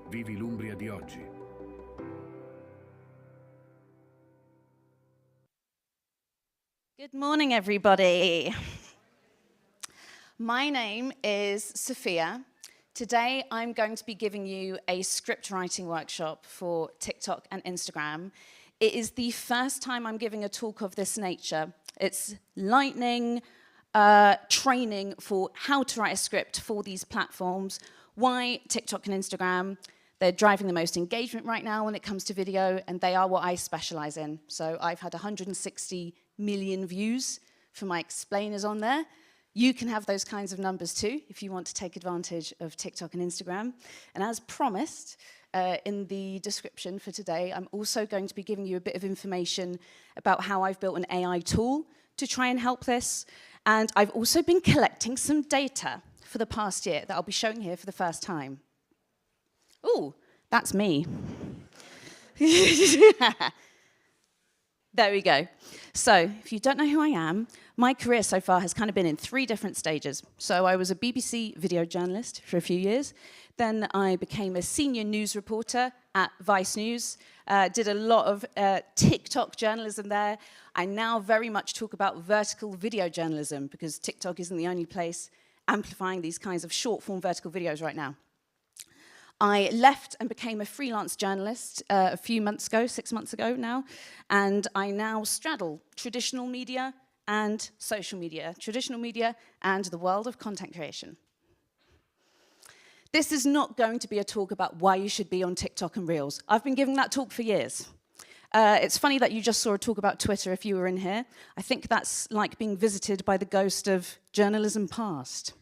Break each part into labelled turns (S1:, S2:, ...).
S1: Vivi l'Umbria di oggi.
S2: Good morning, everybody. My name is Sophia. Today, I'm going to be giving you a script writing workshop for TikTok and Instagram. It is the first time I'm giving a talk of this nature. It's lightning training for how to write a script for these platforms. Why TikTok and Instagram? They're driving the most engagement right now when it comes to video, and they are what I specialize in. So I've had 160 million views for my explainers on there. You can have those kinds of numbers too if you want to take advantage of TikTok and Instagram. And as promised, in the description for today, I'm also going to be giving you a bit of information about how I've built an AI tool to try and help this. And I've also been collecting some data for the past year that I'll be showing here for the first time. Ooh, that's me. There we go. So, if you don't know who I am, my career so far has kind of been in 3 different stages. So I was a BBC video journalist for a few years. Then I became a senior news reporter at Vice News. Did a lot of TikTok journalism there. I now very much talk about vertical video journalism because TikTok isn't the only place amplifying these kinds of short-form vertical videos right now. I left and became a freelance journalist a few months ago, 6 months ago now, and I now straddle traditional media and social media, traditional media and the world of content creation. This is not going to be a talk about why you should be on TikTok and Reels. I've been giving that talk for years. It's funny that you just saw a talk about Twitter if you were in here. I think that's like being visited by the ghost of journalism past.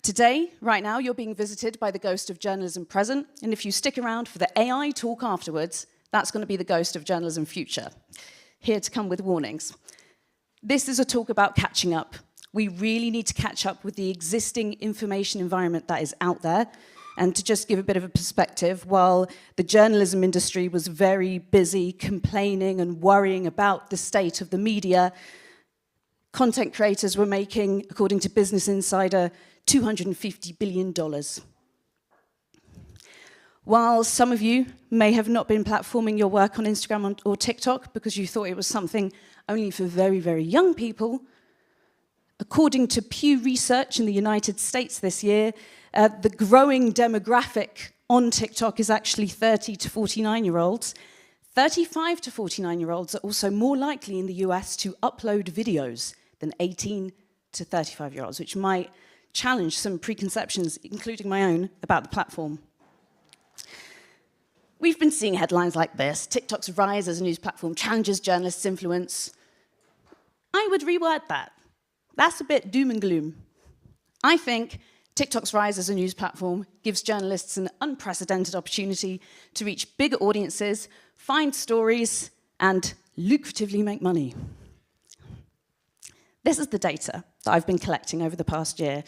S2: Today, right now, you're being visited by the ghost of journalism present, and if you stick around for the AI talk afterwards, that's going to be the ghost of journalism future. Here to come with warnings. This is a talk about catching up. We really need to catch up with the existing information environment that is out there. And to just give a bit of a perspective, while the journalism industry was very busy complaining and worrying about the state of the media, content creators were making, according to Business Insider, $250 billion. While some of you may have not been platforming your work on Instagram or TikTok because you thought it was something only for very, very young people, according to Pew Research in the United States this year, the growing demographic on TikTok is actually 30 to 49-year-olds. 35 to 49-year-olds are also more likely in the US to upload videos than 18 to 35-year-olds, which might challenge some preconceptions, including my own, about the platform. We've been seeing headlines like this: TikTok's rise as a news platform challenges journalists' influence. I would reword that. That's a bit doom and gloom. I think TikTok's rise as a news platform gives journalists an unprecedented opportunity to reach bigger audiences, find stories, and lucratively make money. This is the data that I've been collecting over the past year.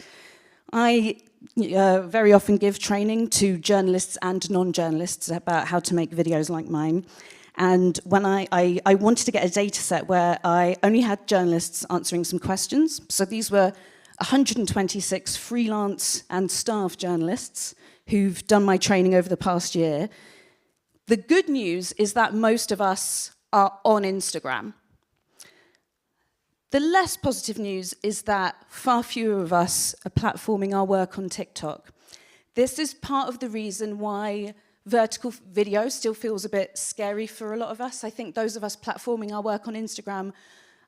S2: I very often give training to journalists and non-journalists about how to make videos like mine. And when I wanted to get a data set where I only had journalists answering some questions. So these were 126 freelance and staff journalists who've done my training over the past year. The good news is that most of us are on Instagram. The less positive news is that far fewer of us are platforming our work on TikTok. This is part of the reason why vertical video still feels a bit scary for a lot of us. I think those of us platforming our work on Instagram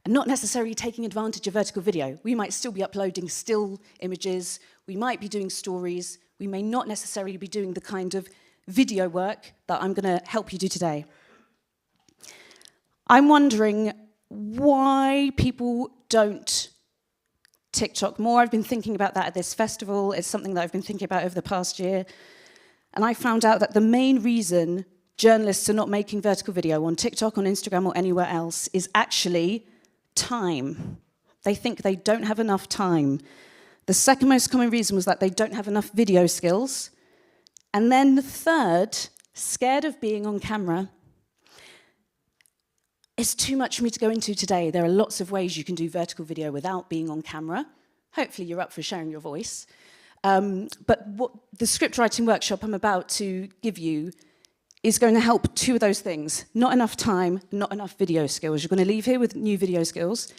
S2: are not necessarily taking advantage of vertical video. We might still be uploading still images, we might be doing stories, we may not necessarily be doing the kind of video work that I'm going to help you do today. I'm wondering why people don't TikTok more. I've been thinking about that at this festival. It's something that I've been thinking about over the past year. And I found out that the main reason journalists are not making vertical video on TikTok, on Instagram, or anywhere else is actually time. They think they don't have enough time. The second most common reason was that they don't have enough video skills. And then the third, scared of being on camera. It's too much for me to go into today. There are lots of ways you can do vertical video without being on camera. Hopefully you're up for sharing your voice. But what the script writing workshop I'm about to give you is going to help two of those things. Not enough time, not enough video skills. You're going to leave here with new video skills.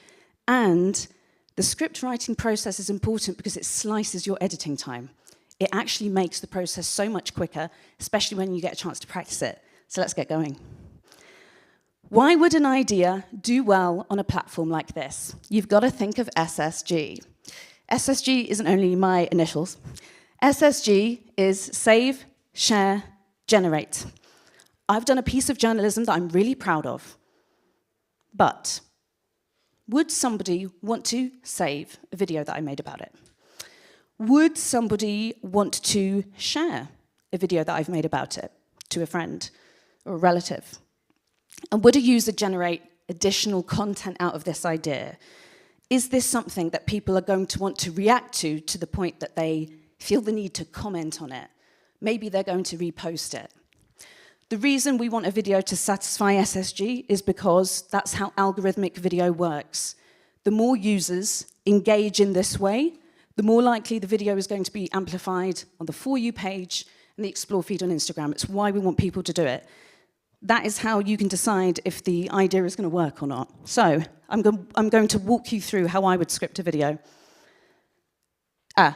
S2: And the script writing process is important because it slices your editing time. It actually makes the process so much quicker, especially when you get a chance to practice it. So let's get going. Why would an idea do well on a platform like this? You've got to think of SSG. SSG isn't only my initials. SSG is save, share, generate. I've done a piece of journalism that I'm really proud of. But would somebody want to save a video that I made about it? Would somebody want to share a video that I've made about it to a friend or a relative? And would a user generate additional content out of this idea? Is this something that people are going to want to react to the point that they feel the need to comment on it? Maybe they're going to repost it. The reason we want a video to satisfy SSG is because that's how algorithmic video works. The more users engage in this way, the more likely the video is going to be amplified on the For You page and the Explore feed on Instagram. It's why we want people to do it. That is how you can decide if the idea is going to work or not. So I'm going to walk you through how I would script a video.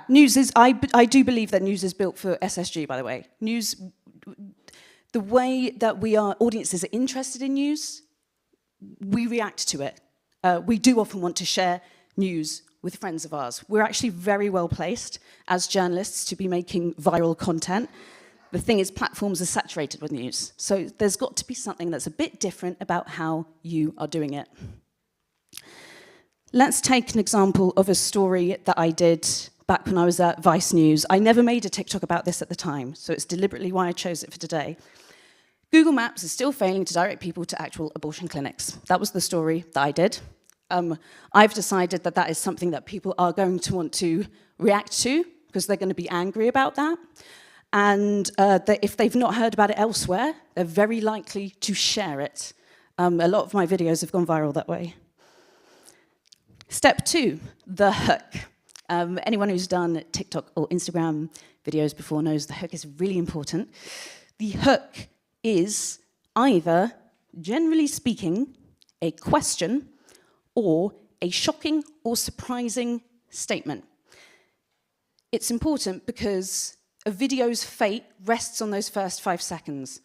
S2: News is, I do believe that news is built for SSG, by the way. News, the way that audiences are interested in news, we react to it. We do often want to share news with friends of ours. We're actually very well placed as journalists to be making viral content. The thing is, platforms are saturated with news. So there's got to be something that's a bit different about how you are doing it. Let's take an example of a story that I did back when I was at Vice News. I never made a TikTok about this at the time, so it's deliberately why I chose it for today. Google Maps is still failing to direct people to actual abortion clinics. That was the story that I did. I've decided that that is something that people are going to want to react to because they're going to be angry about that. And that if they've not heard about it elsewhere, they're very likely to share it. A lot of my videos have gone viral that way. Step 2, the hook. Anyone who's done TikTok or Instagram videos before knows the hook is really important. The hook is either, generally speaking, a question or a shocking or surprising statement. It's important because a video's fate rests on those first 5 seconds.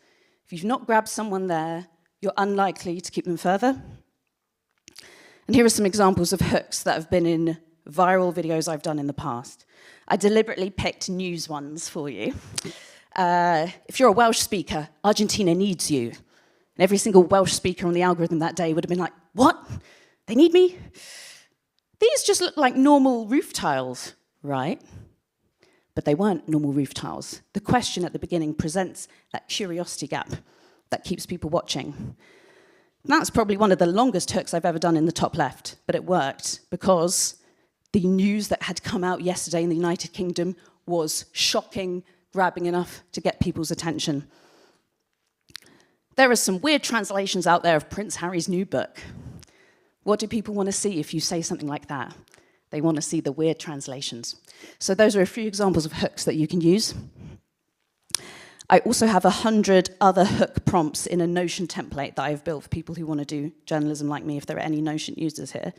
S2: If you've not grabbed someone there, you're unlikely to keep them further. And here are some examples of hooks that have been in viral videos I've done in the past. I deliberately picked news ones for you. If you're a Welsh speaker, Argentina needs you. And every single Welsh speaker on the algorithm that day would have been like, what? They need me? These just look like normal roof tiles, right? But they weren't normal roof tiles. The question at the beginning presents that curiosity gap that keeps people watching. That's probably one of the longest hooks I've ever done in the top left, but it worked because the news that had come out yesterday in the United Kingdom was shocking, grabbing enough to get people's attention. There are some weird translations out there of Prince Harry's new book. What do people want to see if you say something like that? They want to see the weird translations. So those are a few examples of hooks that you can use. I also have 100 other hook prompts in a Notion template that I've built for people who want to do journalism like me, if there are any Notion users here.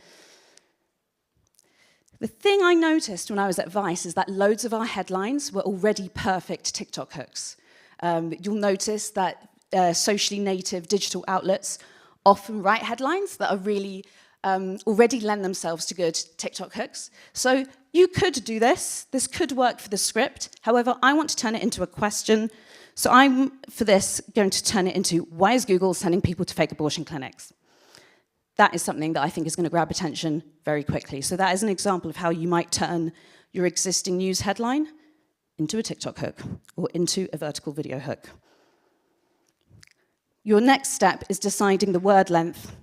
S2: The thing I noticed when I was at Vice is that loads of our headlines were already perfect TikTok hooks. You'll notice that socially native digital outlets often write headlines that are really already lend themselves to good TikTok hooks. So you could do this. This could work for the script. However, I want to turn it into a question. So I'm, for this, going to turn it into, why is Google sending people to fake abortion clinics? That is something that I think is going to grab attention very quickly. So that is an example of how you might turn your existing news headline into a TikTok hook or into a vertical video hook. Your next step is deciding the word length.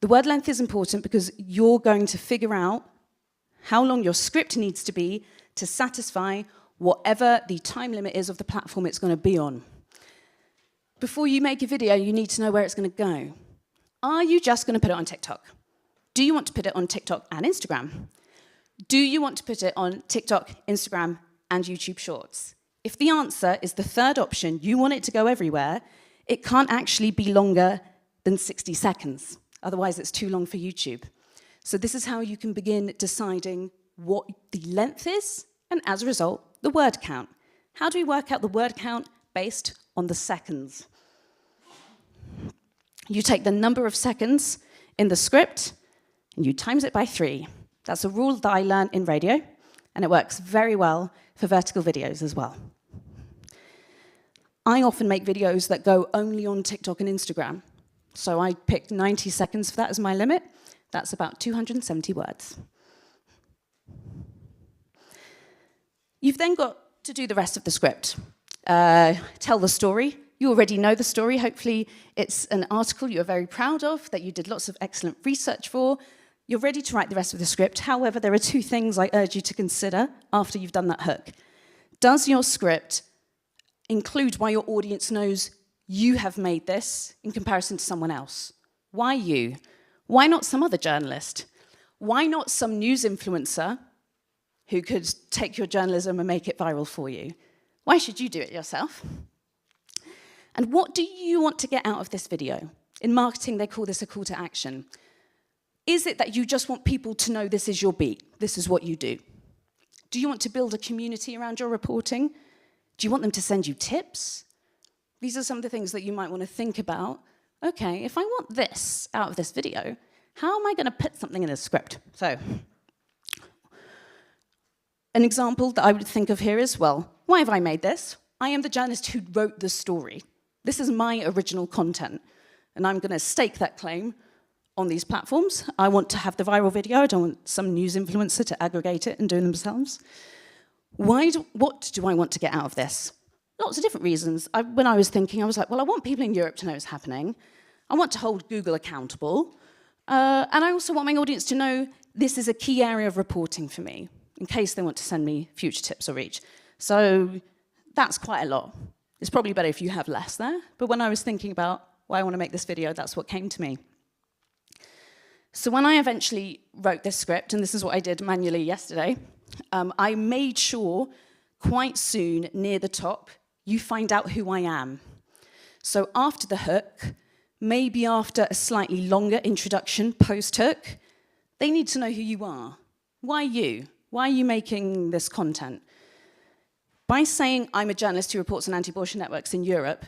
S2: The word length is important because you're going to figure out how long your script needs to be to satisfy whatever the time limit is of the platform it's going to be on. Before you make a video, you need to know where it's going to go. Are you just going to put it on TikTok? Do you want to put it on TikTok and Instagram? Do you want to put it on TikTok, Instagram, and YouTube Shorts? If the answer is the third option, you want it to go everywhere, it can't actually be longer than 60 seconds. Otherwise, it's too long for YouTube. So this is how you can begin deciding what the length is, and as a result, the word count. How do we work out the word count? Based on the seconds. You take the number of seconds in the script, and you times it by 3. That's a rule that I learned in radio, and it works very well for vertical videos as well. I often make videos that go only on TikTok and Instagram. So I picked 90 seconds for that as my limit. That's about 270 words. You've then got to do the rest of the script. Tell the story. You already know the story. Hopefully it's an article you're very proud of, that you did lots of excellent research for. You're ready to write the rest of the script. However, there are 2 things I urge you to consider after you've done that hook. Does your script include why your audience knows you have made this in comparison to someone else? Why you? Why not some other journalist? Why not some news influencer who could take your journalism and make it viral for you? Why should you do it yourself? And what do you want to get out of this video? In marketing, they call this a call to action. Is it that you just want people to know this is your beat, this is what you do? Do you want to build a community around your reporting? Do you want them to send you tips? These are some of the things that you might want to think about. Okay, if I want this out of this video, how am I going to put something in a script? So, an example that I would think of here is, well, why have I made this? I am the journalist who wrote the story. This is my original content, and I'm going to stake that claim on these platforms. I want to have the viral video. I don't want some news influencer to aggregate it and do it themselves. What do I want to get out of this? Lots of different reasons. When I was thinking, I was like, well, I want people in Europe to know it's happening. I want to hold Google accountable. And I also want my audience to know this is a key area of reporting for me, in case they want to send me future tips or reach. So that's quite a lot. It's probably better if you have less there. But when I was thinking about why I want to make this video, that's what came to me. So when I eventually wrote this script, and this is what I did manually yesterday, I made sure quite soon, near the top, you find out who I am. So after the hook, maybe after a slightly longer introduction, post-hook, they need to know who you are. Why you? Why are you making this content? By saying I'm a journalist who reports on anti-abortion networks in Europe,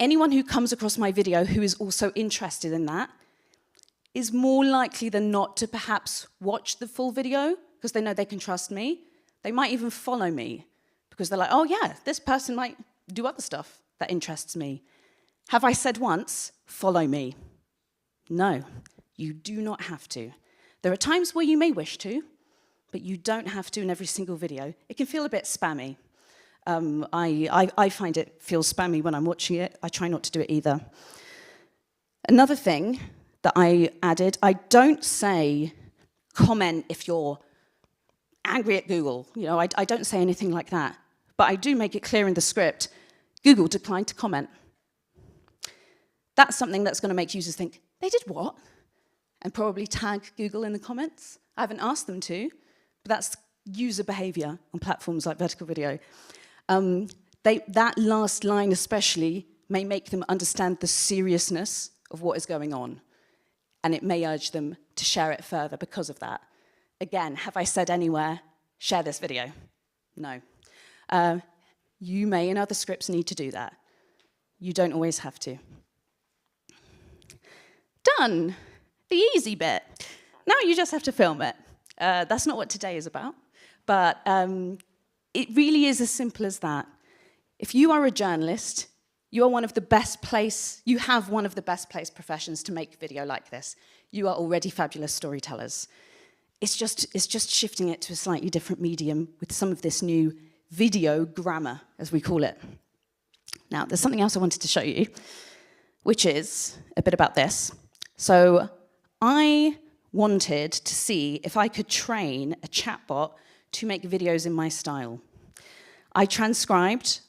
S2: anyone who comes across my video who is also interested in that is more likely than not to perhaps watch the full video because they know they can trust me. They might even follow me because they're like, oh yeah, this person might do other stuff that interests me. Have I said once, follow me? No, you do not have to. There are times where you may wish to, but you don't have to in every single video. It can feel a bit spammy. I find it feels spammy when I'm watching it. I try not to do it either. Another thing that I added, I don't say comment if you're angry at Google. You know, I don't say anything like that. But I do make it clear in the script, Google declined to comment. That's something that's going to make users think, they did what? And probably tag Google in the comments. I haven't asked them to, but that's user behavior on platforms like vertical video. That last line especially may make them understand the seriousness of what is going on. And it may urge them to share it further because of that. Again, have I said anywhere, share this video? No. You may in other scripts need to do that. You don't always have to. Done. The easy bit. Now you just have to film it. That's not what today is about. But it really is as simple as that. If you are a journalist, you have one of the best placed professions to make video like this. You are already fabulous storytellers. It's just shifting it to a slightly different medium with some of this new video grammar, as we call it. Now, there's something else I wanted to show you, which is a bit about this. So I wanted to see if I could train a chatbot to make videos in my style. I transcribed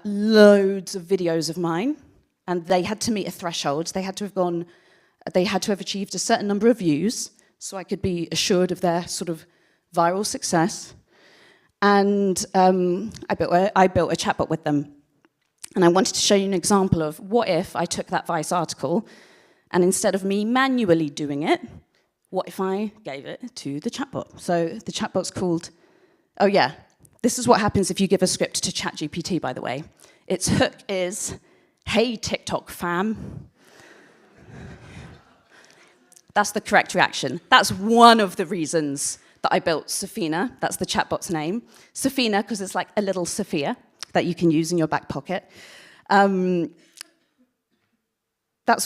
S2: loads of videos of mine, and they had to meet a threshold. They had to have achieved a certain number of views, so I could be assured of their sort of viral success, and I built a chatbot with them. And I wanted to show you an example of what if I took that Vice article, and instead of me manually doing it, what if I gave it to the chatbot? So the chatbot's called, oh yeah, this is what happens if you give a script to ChatGPT, by the way. Its hook is, hey, TikTok fam. That's the correct reaction. That's one of the reasons that I built Sophia. That's the chatbot's name. Sophia, because it's like a little Sophia that you can use in your back pocket. That's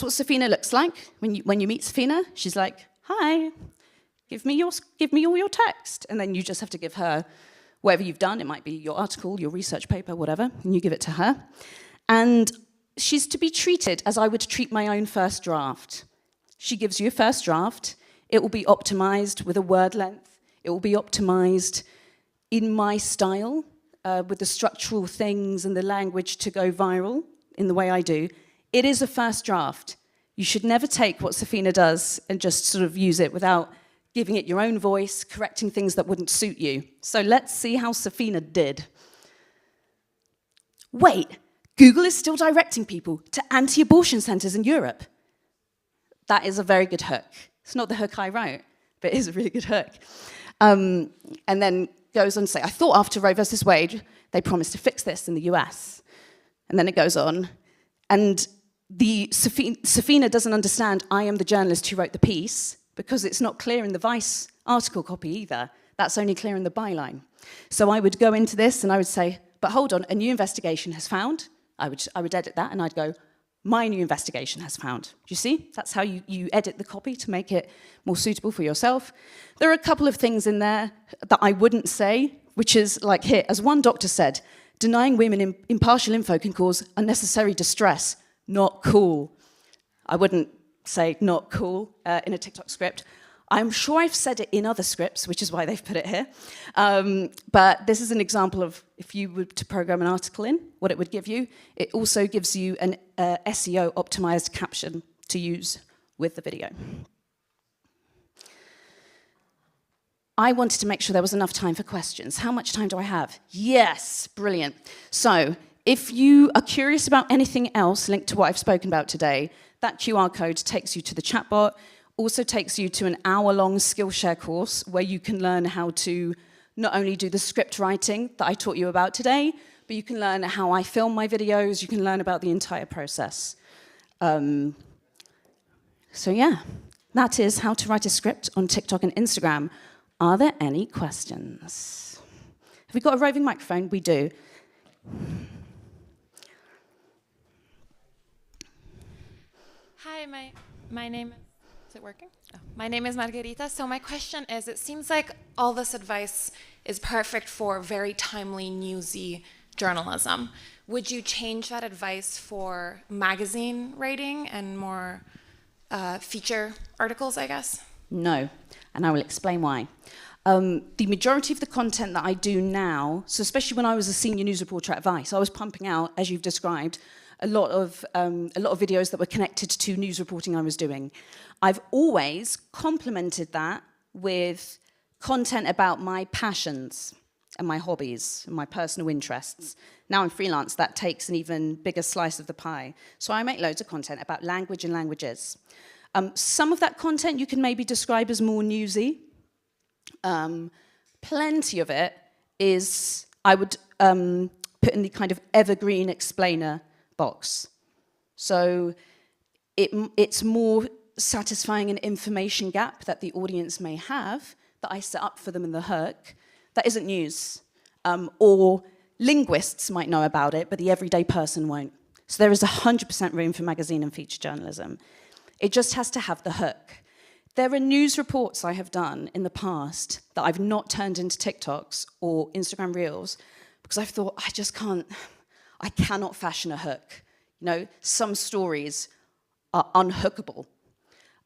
S2: what Sophia looks like. When you meet Sophia, she's like, hi, give me all your text. And then you just have to give her whatever you've done. It might be your article, your research paper, whatever, and you give it to her. And she's to be treated as I would treat my own first draft. She gives you a first draft. It will be optimized with a word length. It will be optimized in my style, with the structural things and the language to go viral in the way I do. It is a first draft. You should never take what Sophia does and just sort of use it without giving it your own voice, correcting things that wouldn't suit you. So let's see how Sophia did. Wait, Google is still directing people to anti-abortion centers in Europe. That is a very good hook. It's not the hook I wrote, but it is a really good hook. And then goes on to say, I thought after Roe versus Wade, they promised to fix this in the US. And then it goes on, and Sophia doesn't understand I am the journalist who wrote the piece, because it's not clear in the Vice article copy either. That's only clear in the byline. So I would go into this and I would say, but hold on, a new investigation has found. I would edit that and I'd go, my new investigation has found. Do you see? That's how you edit the copy to make it more suitable for yourself. There are a couple of things in there that I wouldn't say, which is like here, as one doctor said, denying women impartial info can cause unnecessary distress. Not cool. I wouldn't say not cool in a TikTok script. I'm sure I've said it in other scripts, which is why they've put it here. But this is an example of if you were to program an article in, what it would give you. It also gives you an SEO-optimized caption to use with the video. I wanted to make sure there was enough time for questions. How much time do I have? Yes, brilliant. So if you are curious about anything else linked to what I've spoken about today, that QR code takes you to the chatbot, also takes you to an hour-long Skillshare course where you can learn how to not only do the script writing that I taught you about today, but you can learn how I film my videos, you can learn about the entire process. So yeah, that is how to write a script on TikTok and Instagram. Are there any questions? Have we got a roving microphone? We do.
S1: Hi, my name is it working? Oh. My name is Margarita. So my question is, it seems like all this advice is perfect for very timely, newsy journalism. Would you change that advice for magazine writing and more feature articles, I guess?
S2: No, and I will explain why. The majority of the content that I do now, so especially when I was a senior news reporter at Vice, I was pumping out, as you've described, a lot of videos that were connected to news reporting I was doing. I've always complemented that with content about my passions and my hobbies and my personal interests. Now I'm freelance, that takes an even bigger slice of the pie. So I make loads of content about language and languages. Some of that content you can maybe describe as more newsy. Plenty of it is, I would put in the kind of evergreen explainer box. So it's more satisfying an information gap that the audience may have that I set up for them in the hook that isn't news. Or linguists might know about it, but the everyday person won't. So there is 100% room for magazine and feature journalism. It just has to have the hook. There are news reports I have done in the past that I've not turned into TikToks or Instagram Reels because I've thought, I cannot fashion a hook. You know, some stories are unhookable.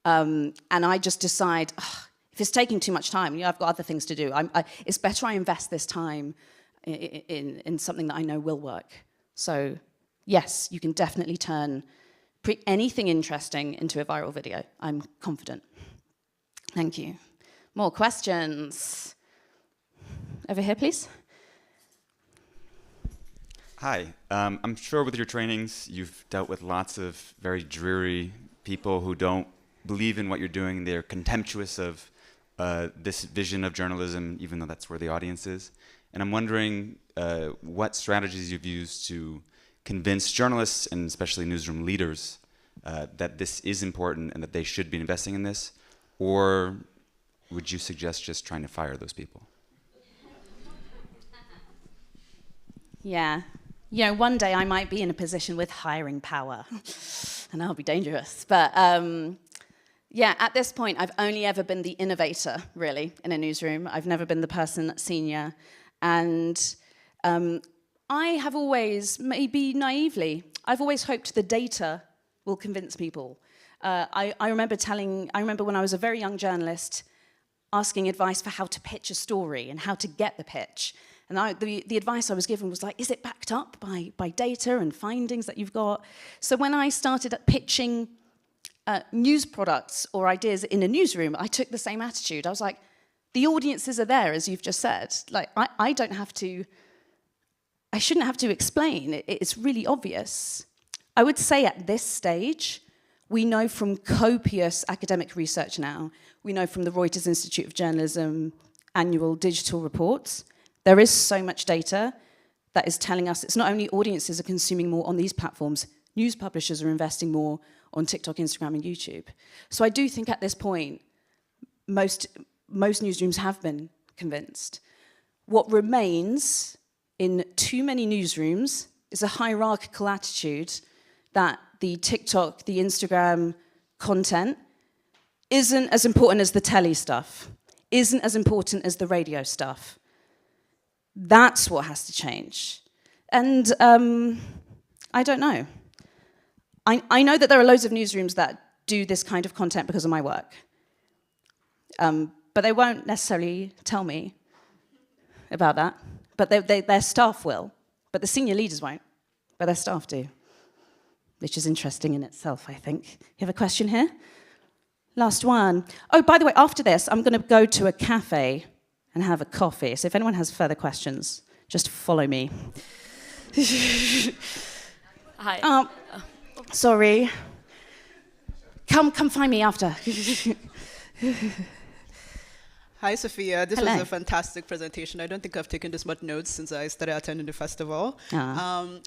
S2: And I just decide, if it's taking too much time, I've got other things to do. It's better I invest this time in something that I know will work. So yes, you can definitely turn anything interesting into a viral video. I'm confident. Thank you. More questions? over here, please.
S3: Hi. I'm sure with your trainings, you've dealt with lots of very dreary people who don't believe in what you're doing. They're contemptuous of this vision of journalism, even though that's where the audience is. And I'm wondering what strategies you've used to convince journalists, and especially newsroom leaders, that this is important and that they should be investing in this? Or would you suggest just trying to fire those people?
S2: Yeah. You know, one day I might be in a position with hiring power, and that'll be dangerous. But yeah, at this point, I've only ever been the innovator, really, in a newsroom. I've never been the person that's senior. And I have always, maybe naively, I've always hoped the data will convince people. I remember when I was a very young journalist asking advice for how to pitch a story and how to get the pitch. And the advice I was given was like, is it backed up by data and findings that you've got? So when I started pitching news products or ideas in a newsroom, I took the same attitude. I was like, the audiences are there, as you've just said. Like, I shouldn't have to explain. It's really obvious. I would say at this stage, we know from copious academic research now, we know from the Reuters Institute of Journalism annual digital reports, there is so much data that is telling us it's not only audiences are consuming more on these platforms, news publishers are investing more on TikTok, Instagram, and YouTube. So I do think at this point, most newsrooms have been convinced. What remains in too many newsrooms is a hierarchical attitude that the TikTok, the Instagram content isn't as important as the telly stuff, isn't as important as the radio stuff. That's what has to change. And I don't know. I know that there are loads of newsrooms that do this kind of content because of my work. But they won't necessarily tell me about that. But their staff will. But the senior leaders won't. But their staff do. Which is interesting in itself, I think. You have a question here? Last one. Oh, by the way, after this, I'm going to go to a cafe and have a coffee. So if anyone has further questions, just follow me.
S1: Hi.
S2: Sorry. Come find me after.
S4: Hi, Sophia. This
S2: Hello.
S4: was a fantastic presentation. I don't think I've taken this much notes since I started attending the festival.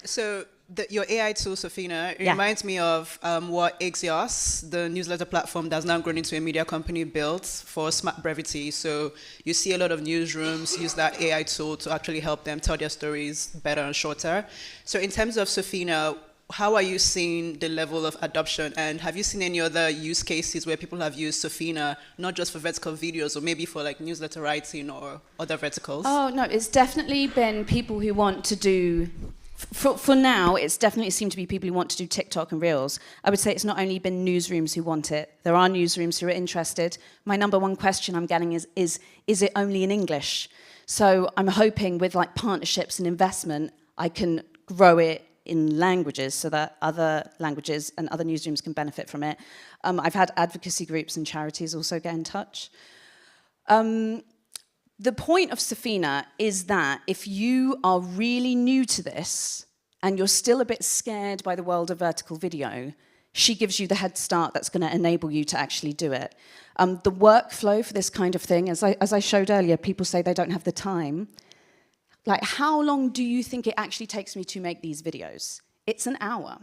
S4: So your AI tool, Sophia, it reminds me of what Axios, the newsletter platform that's now grown into a media company, built for smart brevity. So you see a lot of newsrooms use that AI tool to actually help them tell their stories better and shorter. So in terms of Sophia, how are you seeing the level of adoption? And have you seen any other use cases where people have used Sophia, not just for vertical videos, or maybe for like newsletter writing or other verticals?
S2: Oh, no, it's definitely been people who want to do, for now, it's definitely seemed to be people who want to do TikTok and Reels. I would say it's not only been newsrooms who want it. There are newsrooms who are interested. My number one question I'm getting is it only in English? So I'm hoping with like partnerships and investment, I can grow it in languages so that other languages and other newsrooms can benefit from it. I've had advocacy groups and charities also get in touch. The point of Sophia is that if you are really new to this and you're still a bit scared by the world of vertical video, she gives you the head start that's going to enable you to actually do it. The workflow for this kind of thing, as I showed earlier, people say they don't have the time. Like, how long do you think it actually takes me to make these videos? It's an hour.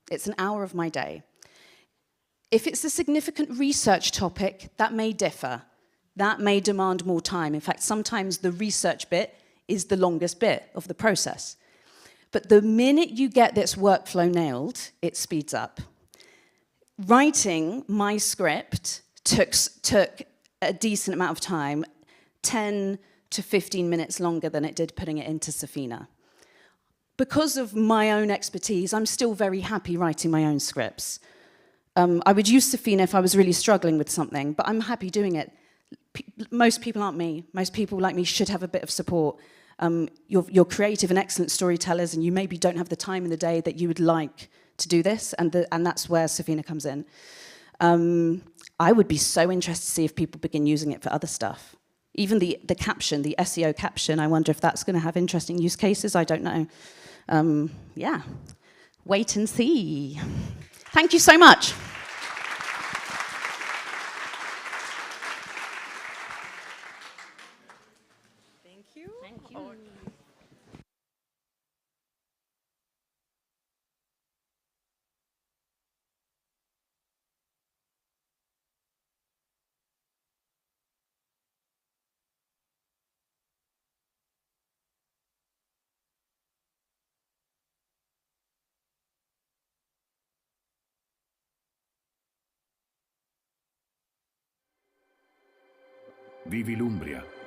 S2: It's an hour of my day. If it's a significant research topic, that may differ. That may demand more time. In fact, sometimes the research bit is the longest bit of the process. But the minute you get this workflow nailed, it speeds up. Writing my script took a decent amount of time, 10 to 15 minutes longer than it did putting it into Sophia. Because of my own expertise, I'm still very happy writing my own scripts. I would use Sophia if I was really struggling with something, but I'm happy doing it. Most people aren't me. Most people like me should have a bit of support. You're creative and excellent storytellers, and you maybe don't have the time in the day that you would like to do this, and that's where Sophia comes in. I would be so interested to see if people begin using it for other stuff. Even the caption, the SEO caption, I wonder if that's going to have interesting use cases. I don't know. Yeah, wait and see. Thank you so much.
S5: Thank you.
S2: Thank you.
S6: Vivi l'Umbria.